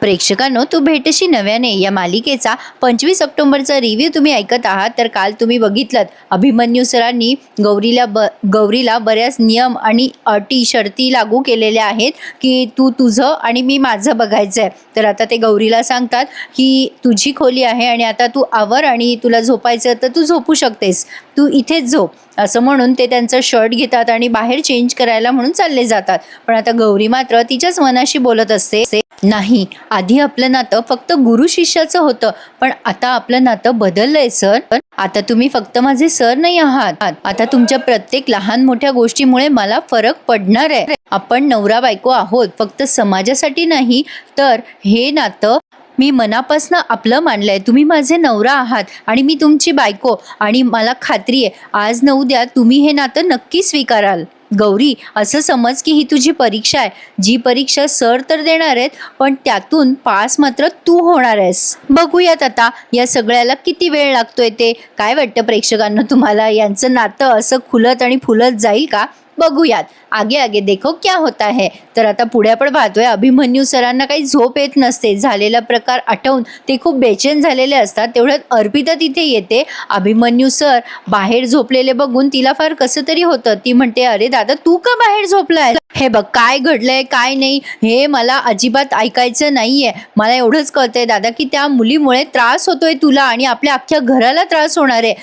प्रेक्षकांनो, तू भेटशी नव्याने या मालिकेचा 25 ऑक्टोबरचा रिव्ह्यू तुम्ही ऐकत आहात. तर काल तुम्ही बघितलं अभिमन्यू सरांनी गौरीला बऱ्याच नियम आणि अटी शर्ती लागू केलेल्या आहेत की तू तुझं आणि मी माझं बघायचं आहे. तर आता ते गौरीला सांगतात की तुझी खोली आहे आणि आता तू आवर आणि तुला झोपायचं तर तू झोपू शकतेस, तू इथेच झोप असं म्हणून ते त्यांचं शर्ट घेतात आणि बाहेर चेंज करायला म्हणून चालले जातात. पण आता गौरी मात्र तिच्याच मनाशी बोलत असते, नाही, आधी आपलं नातं फक्त गुरु शिष्याचं होतं, पण आता आपलं नातं बदललंय सर. आता तुम्ही फक्त माझे सर नाही आहात, आता तुमच्या प्रत्येक लहान मोठ्या गोष्टीमुळे मला फरक पडणार आहे. आपण नवरा बायको आहोत, फक्त समाजासाठी नाही, तर हे नातं मी मनापासून आपलं मानलंय. तुम्ही माझे नवरा आहात आणि मी तुमची बायको, आणि मला खात्री आहे आज न उद्या तुम्ही हे नातं नक्की स्वीकाराल. गौरी, असं समज की ही तुझी परीक्षा आहे, जी परीक्षा सर तर देणार आहेत, पण त्यातून पास मात्र तू होणार आहेस. बघूयात आता या सगळ्याला किती वेळ लागतोय ते. काय वाटतं प्रेक्षकांना तुम्हाला, यांचं नातं असं खुलत आणि फुलत जाईल का? बघूयात, आगे आगे देखो क्या होता है. तर आता पुढे आपण पाहतोय अभिमन्यू सरांना काही झोप येत नसते. झालेला प्रकार आठवून ते खूप बेचैन झालेले असतात. तेवढ्यात अर्पिता तिथे येते. अभिमन्यू सर बाहेर झोपलेले बघून तिला फार कसं तरी होतं. ती म्हणते, अरे दादा, तू का बाहेर झोपलाय? हे बघ, काय घडलंय काय नाही हे मला अजिबात ऐकायचं नाहीये. मला एवढंच कळतंय दादा की त्या मुलीमुळे त्रास होतोय तुला आणि आपल्या अख्ख्या घराला त्रास होणार आहे.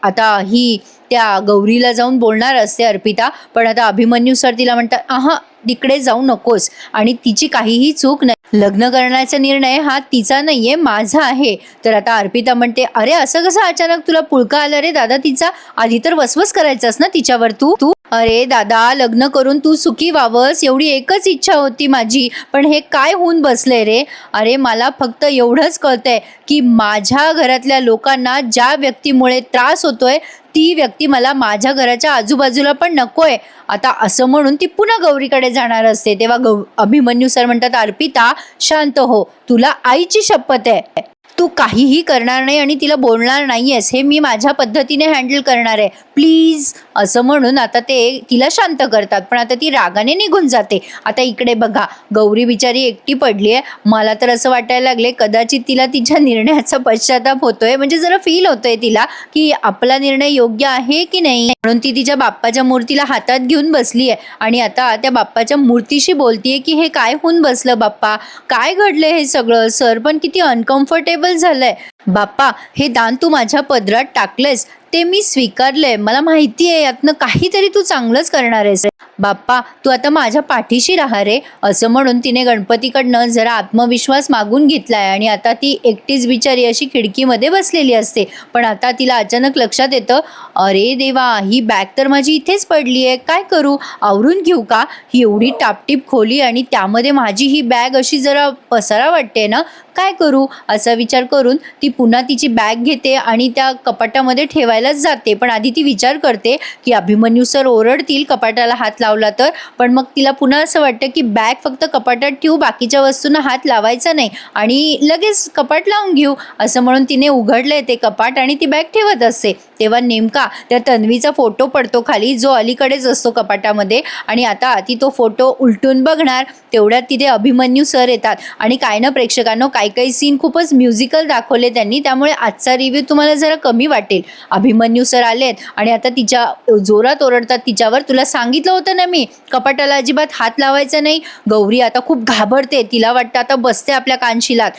आता ही त्या गौरीला जाऊन बोलणार असते अर्पिता, पण आता अभिमन्यू सर तिला म्हणतात, आहा, तिकडे जाऊ नकोस, आणि तिची काहीही चूक नाही. लग्न करण्याचा निर्णय हा तिचा नाहीये, माझा आहे. तर आता अर्पिता म्हणते, अरे असं कसं अचानक तुला पुळका आला रे दादा तिचा? आधी तर वसवस करायचंस ना तिच्यावर तू. अरे दादा, लग्न करून तू सुखी व्हावंस एवढी एकच इच्छा होती माझी, पण हे काय होऊन बसले रे? अरे मला फक्त एवढंच कळतंय की माझ्या घरातल्या लोकांना ज्या व्यक्तीमुळे त्रास होतोय ती व्यक्ती मला माझ्या घराच्या आजूबाजूला पण नकोय. आता असं म्हणून ती पुन्हा गौरीकडे जाणार असते. तेव्हा अभिमन्यू सर म्हणतात, अर्पिता शांत हो, तुला आईची शपथ आहे, तू काहीही करणार नाही आणि तिला बोलणार नाहीयेस, हे मी माझ्या पद्धतीने हँडल करणार आहे, प्लीज असं म्हणून आता ते तिला शांत करतात. पण आता ती रागाने निघून जाते. आता इकडे बघा, गौरी बिचारी एकटी पडली आहे. मला तर असं वाटायला लागले कदाचित तिला तिच्या निर्णयाचा पश्चाताप होतोय, म्हणजे जरा फील होतोय तिला की आपला निर्णय योग्य आहे की नाही. म्हणून ती तिच्या बाप्पाच्या मूर्तीला हातात घेऊन बसली आहे आणि आता त्या बाप्पाच्या मूर्तीशी बोलतीये की हे काय होऊन बसलं बाप्पा, काय घडलंय हे सगळं? सर पण किती अनकम्फर्टेबल झालंय. बाप्पा, हे दान तू माझ्या पदरात टाकलेस ते मी स्वीकारलंय. मला माहिती आहे यातनं काहीतरी तू चांगलंच करणार आहेस. बाप्पा, तू आता माझ्या पाठीशी राहा रे. असं म्हणून तिने गणपतीकडनं जरा आत्मविश्वास मागून घेतलाय आणि आता ती एकटीच बिचारी अशी खिडकीमध्ये बसलेली असते. पण आता तिला अचानक लक्षात येतं, अरे देवा, ही बॅग तर माझी इथेच पडली आहे, काय करू? आवरून घेऊ का? ही एवढी टापटीप खोली आणि त्यामध्ये माझी ही बॅग अशी जरा पसारा वाटते ना, काय करू? असा विचार करून ती पुन्हा तिची बॅग घेते आणि त्या कपाटामध्ये ठेवायलाच जाते. पण आधी ती विचार करते की अभिमन्यू सर ओरडतील कपाटाला हात लावला तर. पण मग तिला पुन्हा असं वाटतं की बॅग फक्त कपाटात ठेवू, बाकीच्या वस्तूंना हात लावायचा नाही आणि लगेच कपाट लावून घेऊ. असं म्हणून तिने उघडले ते कपाट आणि ती बॅग ठेवत असते. तेव्हा नेमका त्या तन्वीचा फोटो पडतो खाली, जो अलीकडेच असतो कपाटामध्ये. आणि आता ती तो फोटो उलटून बघणार, तेवढ्यात तिथे अभिमन्यू सर येतात. आणि काय ना प्रेक्षकांनो, काही सीन खूपच म्युझिकल दाखवले त्यांनी, त्यामुळे आजचा रिव्ह्यू तुम्हाला जरा कमी वाटेल. अभिमन्यू सर आलेत आणि आता तिच्या जोरात ओरडतात तिच्यावर, तुला सांगितलं होतं ना मी, कपाटाला अजिबात हात लावायचा नाही. गौरी आता खूप घाबरते, तिला वाटतं आता बसते आपल्या कानशिलात.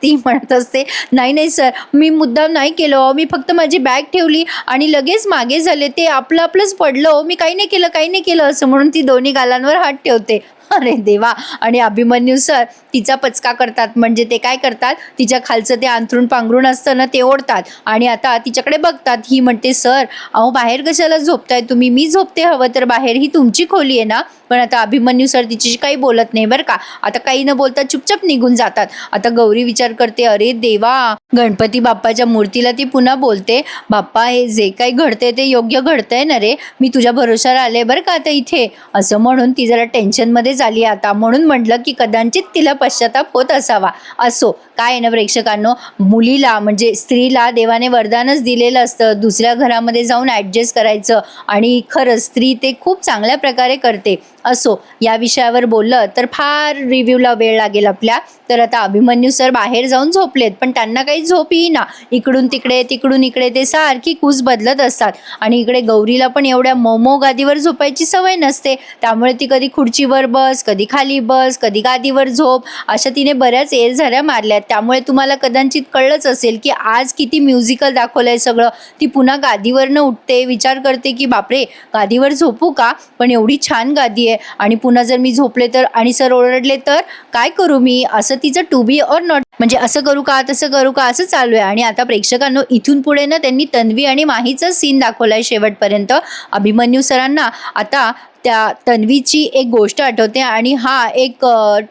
ती म्हणत असते, नाही नाही सर, मी मुद्दाम नाही केलं, मी फक्त माझी बॅग ठेवली आणि लगेच मागे झाले, ते आपलंच पडलं, मी काही नाही केलं असं म्हणून ती दोन्ही गालांवर हात ठेवते. अरे देवा. आणि अभिमन्यू सर तिचा पचका करतात, म्हणजे ते काय करतात, तिच्या खालचं ते अंथरूण पांघरूण असतं ना ते ओढतात आणि आता तिच्याकडे बघतात. ही म्हणते, सर अहो बाहेर कशाला झोपताय तुम्ही? मी झोपते हवं तर बाहेर, ही तुमची खोली आहे ना. पण आता अभिमन्यू सर तिच्याशी काही बोलत नाही बरं का. आता काही न बोलता चुपचाप निघून जातात. आता गौरी विचार करते, अरे देवा. गणपती बाप्पाच्या मूर्तीला ती पुन्हा बोलते, बाप्पा, हे जे काही घडते ते योग्य घडतंय ना रे, मी तुझ्या भरोशावर आले बरं का आता इथे. असं म्हणून ती जरा टेन्शनमध्ये झाली आता, म्हणून म्हटलं की कदाचित तिला पश्चाताप होत असावा. असो, काय आहे ना प्रेक्षकांनो, मुलीला म्हणजे स्त्रीला देवाने वरदानच दिलेलं असतं दुसऱ्या घरामध्ये जाऊन ॲडजस्ट करायचं, आणि खरंच स्त्री ते खूप चांगल्या प्रकारे करते. असो, या विषयावर बोललं तर फार रिव्ह्यूला वेळ लागेल आपल्या. तर आता अभिमन्यू सर बाहेर जाऊन झोपलेत, पण त्यांना काही झोप येईना. इकडून तिकडे तिकडून इकडे ते सारखी कूस बदलत असतात. आणि इकडे गौरीला पण एवढ्या मोमो गादीवर झोपायची सवय नसते, त्यामुळे ती कधी खुर्चीवर बस, कधी खाली बस, कधी गादीवर झोप, अशा तिने बऱ्याच झऱ्या मारल्यात. त्यामुळे तुम्हाला कदाचित कळलंच असेल की आज किती म्युझिकल दाखवलंय सगळं. ती पुन्हा गादीवरनं उठते, विचार करते की बापरे, गादीवर झोपू का, पण एवढी छान गादी आहे, आणि पुन्हा जर मी झोपले तर आणि सर ओरडले तर काय करू मी, असं तिचं टू बी ऑर नॉट, म्हणजे असं करू का तसं करू का असं चालू आहे. आणि आता प्रेक्षकांनो, इथून पुढे ना त्यांनी तन्वी आणि माहीचा सीन दाखवलाय शेवटपर्यंत. अभिमन्यू सरांना आता त्या तन्वीची एक गोष्ट आठवते, आणि हा एक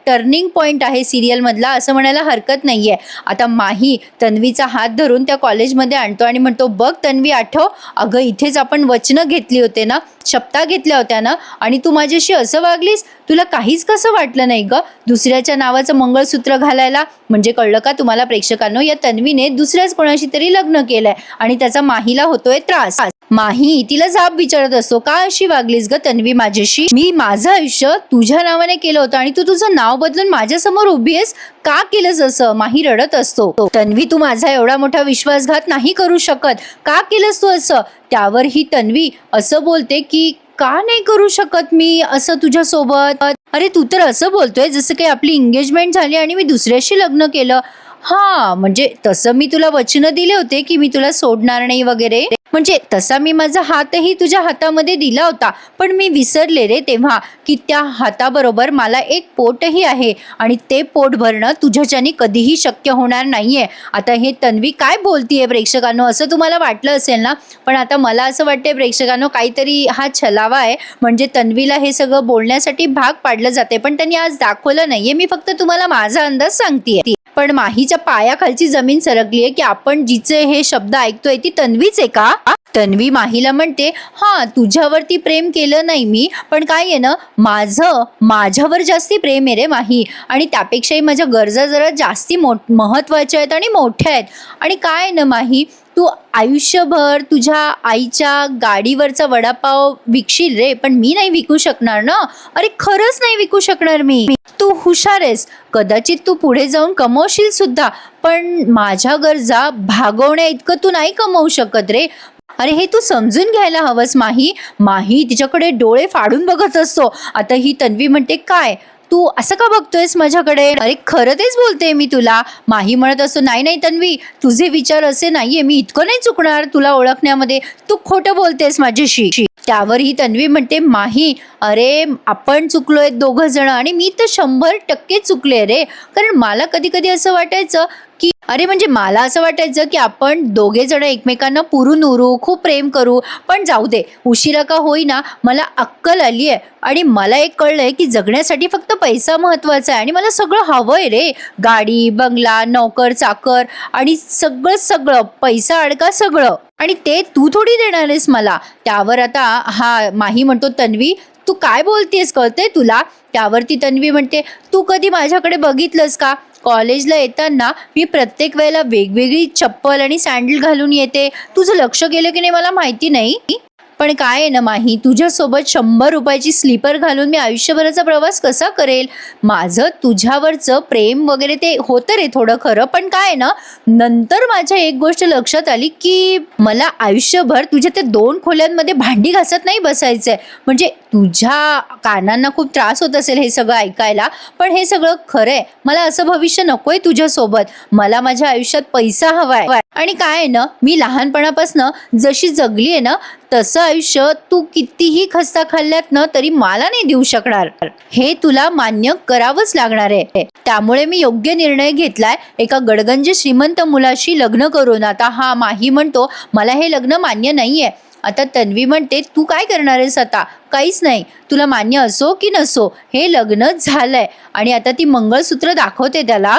टर्निंग पॉईंट आहे सिरियलमधला, असं म्हणायला हरकत नाही आहे. आता माही तन्वीचा हात धरून त्या कॉलेजमध्ये आणतो आणि म्हणतो, बघ तन्वी, आठव, अगं इथेच आपण वचनं घेतली होते ना, शपथा घेतल्या होत्या ना, आणि तू माझ्याशी असं वागलीस, तुला काहीच कसं वाटलं नाही ग दुसऱ्याच्या नावाचं मंगळसूत्र घालायला. म्हणजे कळलं का तुम्हाला प्रेक्षकांनो, या तन्वीने दुसऱ्याच कोणाशी तरी लग्न केलंय आणि त्याचा माहीला होतोय त्रास. माही तिला जाब विचारत असतो, का अशी वागलीस ग तन्वी माझ्याशी, मी माझं आयुष्य तुझ्या नावाने केलं होतं आणि तू तुझं नाव बदलून माझ्यासमोर उभी आहेस, का केलंस असं. माही रडत असतो, तन्वी तू माझा एवढा मोठा विश्वासघात नाही करू शकत, का केलंस तू असं. त्यावर ही तन्वी असं बोलते की का नाही करू शकत मी असं तुझ्यासोबत, अरे तू तर असं बोलतोय जसं काही आपली एंगेजमेंट झाली आणि मी दुसऱ्याशी लग्न केलं. हा, म्हणजे तसं मी तुला वचनं दिले होते की मी तुला सोडणार नाही वगैरे, म्हणजे तसा मी माझा हातही तुझ्या हातामध्ये दिला होता, पण मी विसरले रे तेव्हा की त्या हाताबरोबर मला एक पोटही आहे, आणि ते पोट भरणं तुझ्याच्याने कधीही शक्य होणार नाहीये. आता हे तन्वी काय बोलतीये प्रेक्षकांनो, असं तुम्हाला वाटलं असेल ना, पण आता मला असं वाटतंय प्रेक्षकांनो, काहीतरी हा छलावा आहे, म्हणजे तन्वीला हे सगळं बोलण्यासाठी भाग पाडलं जाते, पण त्यांनी आज दाखवलं नाहीये. मी फक्त तुम्हाला माझा अंदाज सांगतेय. पण माहीच्या पायाखालची जमीन सरकलीये की आपण जिचे हे शब्द ऐकतोय ती तन्वीच आहे का. तन्वी माहीला म्हणते, हा तुझ्यावरती प्रेम केलं नाही मी, पण काय आहे ना, माझ्यावर जास्ती प्रेम आहे रे माही, आणि त्यापेक्षाही माझ्या गरजा जरा जास्ती महत्वाच्या आहेत आणि मोठ्या आहेत. आणि काय आहे ना माही, तू आयुष्यभर तुझ्या आईच्या गाडीवरचा वडापाव विकशील रे, पण मी नाही विकू शकणार ना. अरे खरंच नाही विकू शकणार मी. तू हुशार आहेस, कदाचित तू पुढे जाऊन कमवशील सुद्धा, पण माझ्या गरजा भागवण्या इतकं तू नाही कमवू शकत रे. अरे हे तू समजून घ्यायला हवंस माही. माही तिच्याकडे डोळे फाडून बघत असतो. आता ही तन्वी म्हणते, काय तू असं का बघतोयस माझ्याकडे, अरे खरं तेच बोलते मी तुला. माही म्हणत असतो, नाही नाही तन्वी, तुझे विचार असे नाहीये, मी इतकं नाही चुकणार तुला ओळखण्यामध्ये, तू खोटं बोलतेस माझ्याशी. त्यावर ही तन्वी म्हणते, माही अरे आपण चुकलोय दोघं जण, आणि मी तर 100% चुकले रे. कारण मला कधी कधी असं वाटायचं की अरे म्हणजे मला असं वाटायचं की आपण दोघे जण एकमेकांना पुरून उरू, खूप प्रेम करू, पण जाऊ दे, उशिरा का होईना मला अक्कल आली आहे, आणि मला एक कळलंय की जगण्यासाठी फक्त पैसा महत्वाचा आहे, आणि मला सगळं हवंय रे, गाडी बंगला नोकर चाकर आणि सगळं सगळं पैसा अडका सगळं, आणि ते तू थोडी देणार आहेस मला. त्यावर आता हा माही म्हणतो, तन्वी तू काय बोलतेस कळते तुला. त्यावरती तन्वी म्हणते, तू कधी माझ्याकडे बघितलंस का, कॉलेजला येताना मी प्रत्येक वेळेला वेगवेगळी चप्पल आणि सँडल घालून येते, तुझं लक्ष गेलं की नाही मला माहिती नाही. पण काय आहे ना माही, तुझ्यासोबत 100 रुपयाची स्लीपर घालून मी आयुष्यभराचा प्रवास कसा करेल. माझं तुझ्यावरचं प्रेम वगैरे ते होतं रे थोडं खरं, पण काय आहे ना, नंतर माझ्या एक गोष्ट लक्षात आली की मला आयुष्यभर तुझ्या त्या 2 खोल्यांमध्ये भांडी घासत नाही बसायचंय. म्हणजे तुझ्या कानांना खूप त्रास होत असेल हे सगळं ऐकायला, पण हे सगळं खरं आहे. मला असं भविष्य नकोय तुझ्यासोबत. मला माझ्या आयुष्यात पैसा हवाय, आणि काय आहे ना, मी लहानपणापासून जशी जगली आहे ना, तसं आयुष्य तू कितीही खस्ता खाल्ल्यात ना तरी मला नाही देऊ शकणार. हे तुला मान्य करावंच लागणार आहे. त्यामुळे मी योग्य निर्णय घेतलाय, एका गडगंज श्रीमंत मुलाशी लग्न करून. आता हा माही म्हणतो, मला हे लग्न मान्य नाहीये. आता तन्वी म्हणते, तू काय करणार आहेस आता. काहीच नाही, तुला मान्य असो की नसो हे लग्न झालंय. आणि आता ती मंगळसूत्र दाखवते त्याला,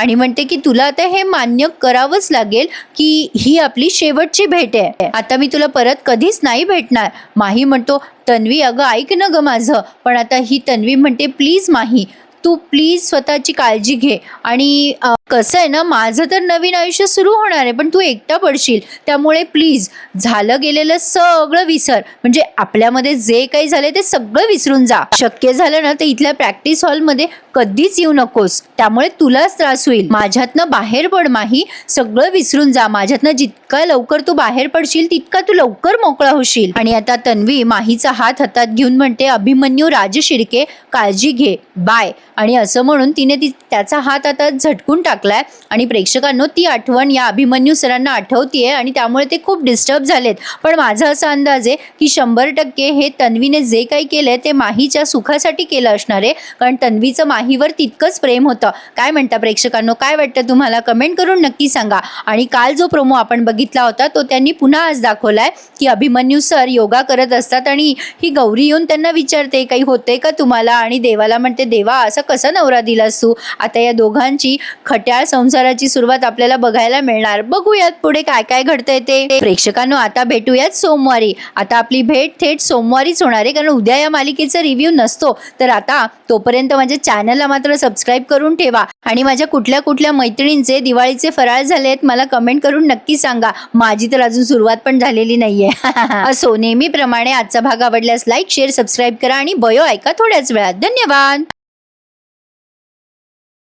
आणि म्हणते की तुला आता हे मान्य करावंच लागेल की ही आपली शेवटची भेट आहे, आता मी तुला परत कधीच नाही भेटणार. माही म्हणतो, तन्वी अगं ऐक ना ग माझं. पण आता ही तन्वी म्हणते, प्लीज माही, तू प्लीज स्वतःची काळजी घे. आणि कसं आहे ना, माझं तर नवीन आयुष्य सुरू होणार आहे, पण तू एकटा पडशील, त्यामुळे प्लीज झालं गेलेलं सगळं विसर. म्हणजे आपल्यामध्ये जे काही झाले ते सगळं विसरून जा. शक्य झालं ना तर इथल्या प्रॅक्टिस हॉलमध्ये कधीच येऊ नकोस, त्यामुळे तुलाच त्रास होईल. माझ्यातनं बाहेर पड माही, सगळं विसरून जा. माझ्यातनं जितका लवकर तू बाहेर पडशील तितका तू लवकर मोकळा होशील. आणि आता तन्वी माहीचा हात हातात घेऊन म्हणते, अभिमन्यू राजशिर्के, काळजी घे, बाय. आणि असं म्हणून तिने त्याचा हात आता झटकून टाकलाय. आणि प्रेक्षकांनो, ती आठवण या अभिमन्यू सरांना आठवतीये आणि त्यामुळे ते खूप डिस्टर्ब झालेत. पण माझा असा अंदाज आहे की 100% हे तन्वीने जे काही केलंय ते माहीच्या सुखासाठी केलं असणार आहे, कारण तन्वीचं माहीवर तितकंच प्रेम होतं. काय म्हणता प्रेक्षकांनो, काय वाटतं तुम्हाला? कमेंट करून नक्की सांगा. आणि काल जो प्रोमो आपण बघितला होता तो त्यांनी पुन्हा आज दाखवलाय की अभिमन्यू सर योगा करत असतात आणि ही गौरी येऊन त्यांना विचारते, काही होते का तुम्हाला? आणि देवाला म्हणते, देवा असा कसा नवरा दिलास तू? आता या दोघांची खट्याळ संसाराची सुरुवात आपल्याला बघायला मिळणार. बघूयात पुढे काय काय घडतंय ते. प्रेक्षकांनो, आता भेटूयात सोमवारी. आता आपली भेट थेट सोमवारीच होणार आहे, कारण उद्या या मालिकेचा रिव्ह्यू नसतो. तर आता तोपर्यंत माझ्या चॅनलला मात्र सबस्क्राईब करून ठेवा. आणि माझ्या कुठल्या कुठल्या मैत्रिणींचे दिवाळीचे फराळ झालेत मला कमेंट करून नक्की सांगा. माझी तर अजून सुरुवात पण झालेली नाहीये. असो, नेहमीप्रमाणे आजचा भाग आवडल्यास लाईक, शेअर, सबस्क्राईब करा आणि बयो ऐका थोड्याच वेळात. धन्यवाद.